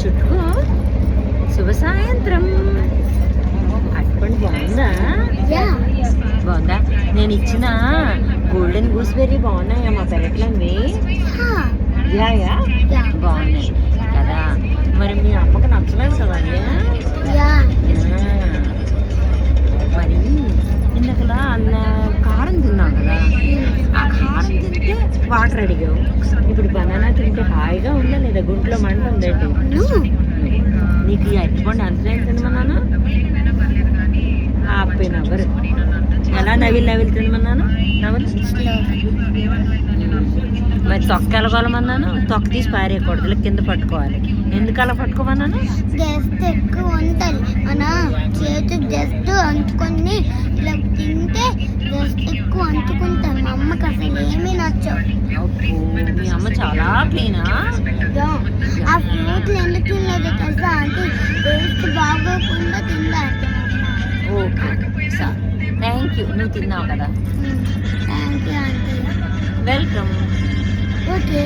చుట్టుకో. శుభ సాయంత్రం. అట్టుపండు బాగుందా? బాగుందా? నేను ఇచ్చిన గోల్డెన్ గూస్బెర్రీ బాగున్నాయా మా పెరట్లోవి? యా బాగున్నాయి కదా. మరి మీ అమ్మకి నచ్చలేదు కదా? మరి ఇందాకలా అన్న కారం తిన్నాం కదా, ఆ కారం తింటే వాటర్ అడిగావు. ఇప్పుడు బనానా తింటే హాయిగా ఉందా లేదా? గుంట్లో మంట ఉందండి. నీకు ఈ అరటిపండు అంత తినమన్నాను, ఆపైన ఎవరు ఎలా నవిలు తినమన్నాను? నవలు మరి తొక్క ఎలగోలమన్నాను, తొక్క తీసి పారేయకూడదు, కింద పట్టుకోవాలి. ఎందుకు అలా పట్టుకోమన్నాను? జస్ట్ ఎక్కువ ఉంటుంది, మన చేతికి జస్ట్ అంటుకొని ఇలా తింటే జస్ట్ ఎక్కువ అంటుకుంటాం. మా అమ్మకి అసలు ఏమీ నచ్చవు. మీ అమ్మ చాలా క్లీనా? ఆ ఫ్రూట్లు ఎందుకు తినలేదు తెలుసా? అంటే టేస్ట్ బాగోకుండా తింటారు. Okay sir, thank you. నువ్వు తిన్నావు కదా, thank you aunty. Welcome. Okay.